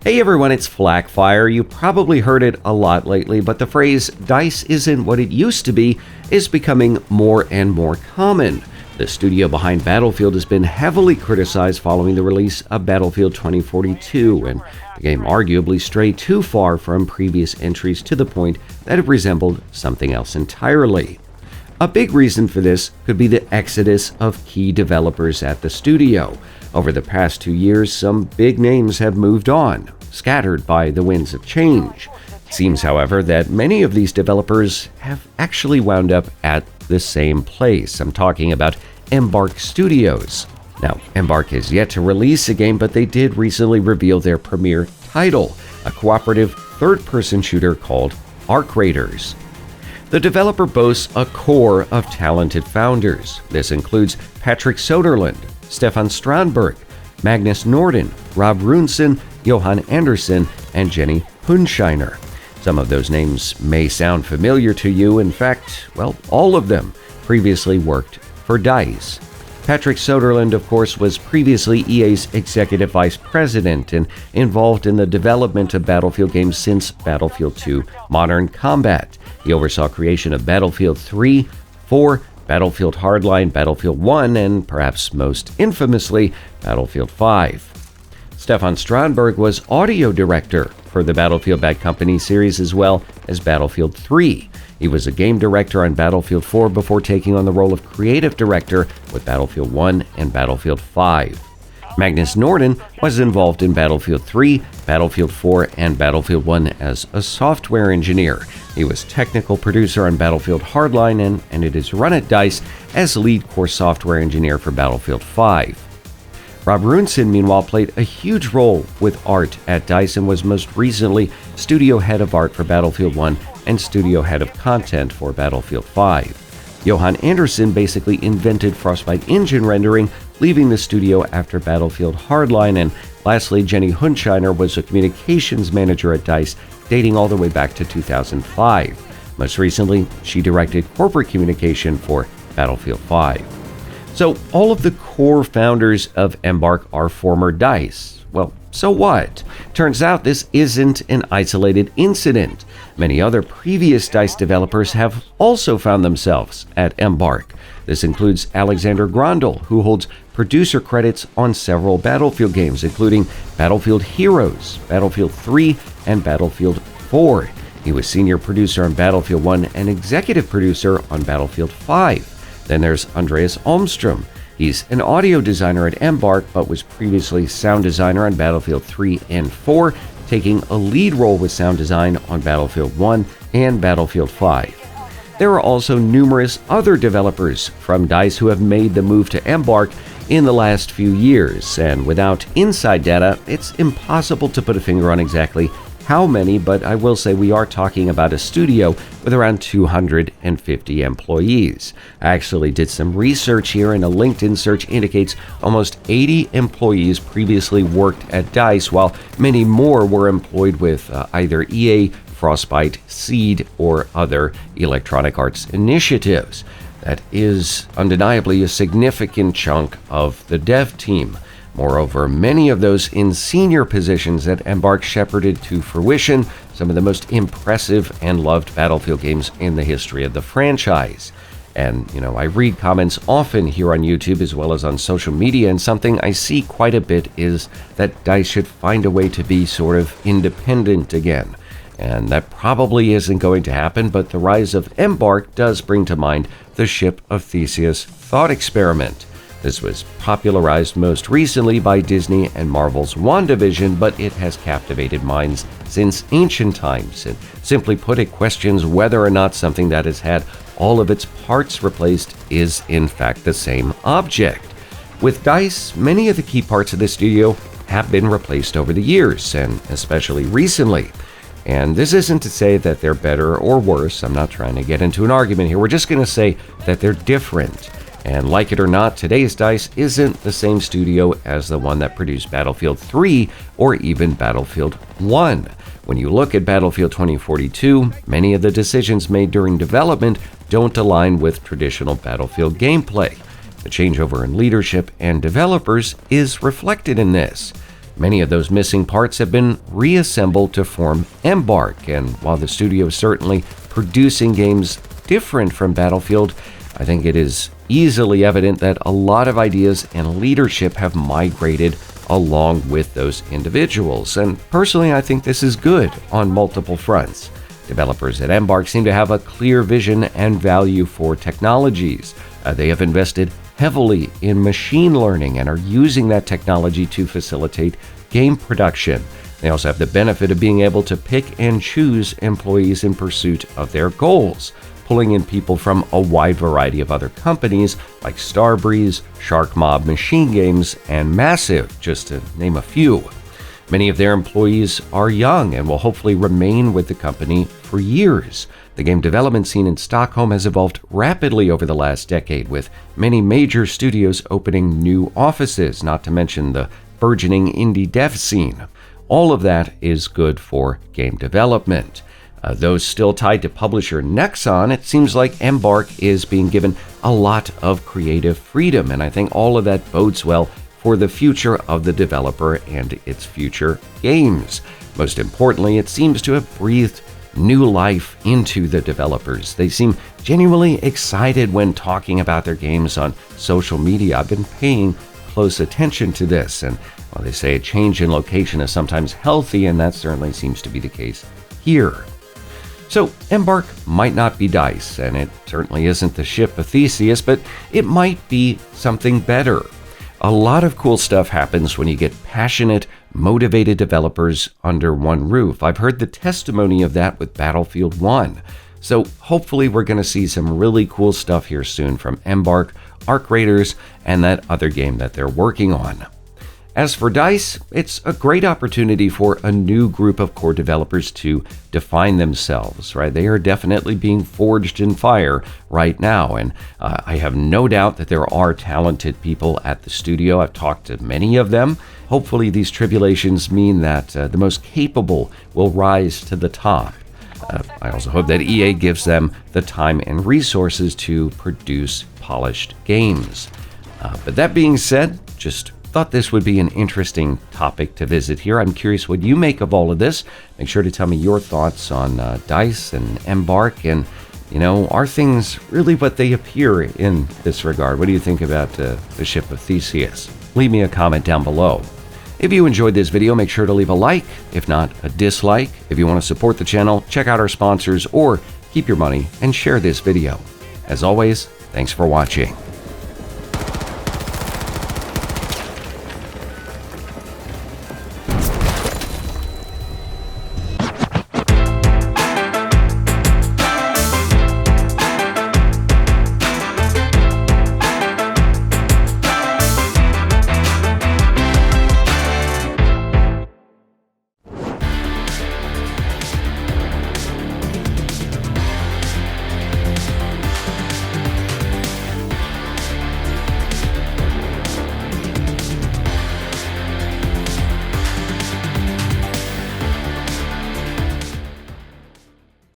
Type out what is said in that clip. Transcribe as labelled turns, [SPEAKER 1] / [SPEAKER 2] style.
[SPEAKER 1] Hey everyone, it's FLAK. You probably heard it a lot lately, but the phrase "DICE isn't what it used to be" is becoming more and more common. The studio behind Battlefield has been heavily criticized following the release of Battlefield 2042, and the game arguably strayed too far from previous entries to the point that it resembled something else entirely. A big reason for this could be the exodus of key developers at the studio. Over the past 2 years, some big names have moved on, scattered by the winds of change. It seems, however, that many of these developers have actually wound up at the same place. I'm talking about Embark Studios. Now, Embark has yet to release a game, but they did recently reveal their premiere title, a cooperative third-person shooter called Arc Raiders. The developer boasts a core of talented founders. This includes Patrick Soderlund, Stefan Strandberg, Magnus Norden, Rob Runesen, Johan Andersson, and Jenny Hunshiner. Some of those names may sound familiar to you. In fact, all of them previously worked for DICE. Patrick Soderlund, of course, was previously EA's executive vice president and involved in the development of Battlefield games since Battlefield 2 Modern Combat. He oversaw creation of Battlefield 3, 4, Battlefield Hardline, Battlefield 1, and perhaps most infamously, Battlefield 5. Stefan Strandberg was audio director for the Battlefield Bad Company series as well as Battlefield 3. He was a game director on Battlefield 4 before taking on the role of creative director with Battlefield 1 and Battlefield 5. Magnus Norden was involved in Battlefield 3, Battlefield 4, and Battlefield 1 as a software engineer. He was technical producer on Battlefield Hardline and ended his run at DICE as lead core software engineer for Battlefield 5. Rob Runesen, meanwhile, played a huge role with art at DICE and was most recently studio head of art for Battlefield 1 and studio head of content for Battlefield 5. Johan Andersson basically invented Frostbite engine rendering, leaving the studio after Battlefield Hardline, and lastly, Jenny Hunshiner was a communications manager at DICE dating all the way back to 2005. Most recently, she directed corporate communication for Battlefield 5. So all of the core founders of Embark are former DICE. Well, so what? Turns out this isn't an isolated incident. Many other previous DICE developers have also found themselves at Embark. This includes Alexander Grondel, who holds producer credits on several Battlefield games, including Battlefield Heroes, Battlefield 3, and Battlefield 4. He was senior producer on Battlefield 1 and executive producer on Battlefield 5. Then there's Andreas Almström. He's an audio designer at Embark, but was previously sound designer on Battlefield 3 and 4, taking a lead role with sound design on Battlefield 1 and Battlefield 5. There are also numerous other developers from DICE who have made the move to Embark in the last few years, and without inside data, it's impossible to put a finger on exactly how many, but I will say we are talking about a studio with around 250 employees. I actually did some research here, and a LinkedIn search indicates almost 80 employees previously worked at DICE, while many more were employed with either EA, Frostbite, Seed, or other Electronic Arts initiatives. That is undeniably a significant chunk of the dev team. Moreover, many of those in senior positions at Embark shepherded to fruition some of the most impressive and loved Battlefield games in the history of the franchise. And, I read comments often here on YouTube as well as on social media, and something I see quite a bit is that DICE should find a way to be sort of independent again. And that probably isn't going to happen, but the rise of Embark does bring to mind the Ship of Theseus thought experiment. This was popularized most recently by Disney and Marvel's WandaVision, but it has captivated minds since ancient times, and simply put, it questions whether or not something that has had all of its parts replaced is in fact the same object. With DICE, many of the key parts of the studio have been replaced over the years, and especially recently. And this isn't to say that they're better or worse. I'm not trying to get into an argument here. We're just going to say that they're different. And like it or not, today's DICE isn't the same studio as the one that produced Battlefield 3 or even Battlefield 1. When you look at Battlefield 2042, many of the decisions made during development don't align with traditional Battlefield gameplay. The changeover in leadership and developers is reflected in this. Many of those missing parts have been reassembled to form Embark, and while the studio is certainly producing games different from Battlefield, I think it is easily evident that a lot of ideas and leadership have migrated along with those individuals. And personally, I think this is good on multiple fronts. Developers at Embark seem to have a clear vision and value for technologies. They have invested heavily in machine learning and are using that technology to facilitate game production. They also have the benefit of being able to pick and choose employees in pursuit of their goals, pulling in people from a wide variety of other companies like Starbreeze, Shark Mob Machine Games, and Massive, just to name a few. Many of their employees are young and will hopefully remain with the company for years. The game development scene in Stockholm has evolved rapidly over the last decade, with many major studios opening new offices, not to mention the burgeoning indie dev scene. All of that is good for game development. Those still tied to publisher Nexon, it seems like Embark is being given a lot of creative freedom, and I think all of that bodes well for the future of the developer and its future games. Most importantly, it seems to have breathed new life into the developers. They seem genuinely excited when talking about their games on social media. I've been paying close attention to this, and while they say a change in location is sometimes healthy, and that certainly seems to be the case here. So, Embark might not be DICE, and it certainly isn't the Ship of Theseus, but it might be something better. A lot of cool stuff happens when you get passionate, motivated developers under one roof. I've heard the testimony of that with Battlefield 1. So hopefully we're going to see some really cool stuff here soon from Embark, Arc Raiders, and that other game that they're working on. As for DICE, it's a great opportunity for a new group of core developers to define themselves, right? They are definitely being forged in fire right now, and I have no doubt that there are talented people at the studio. I've talked to many of them. Hopefully these tribulations mean that the most capable will rise to the top. I also hope that EA gives them the time and resources to produce polished games. But that being said, just thought this would be an interesting topic to visit here. I'm curious what you make of all of this. Make sure to tell me your thoughts on DICE and Embark, and are things really what they appear in this regard? What do you think about the Ship of Theseus? Leave me a comment down below. If you enjoyed this video, make sure to leave a like, if not a dislike. If you want to support the channel, check out our sponsors or keep your money and share this video. As always, thanks for watching.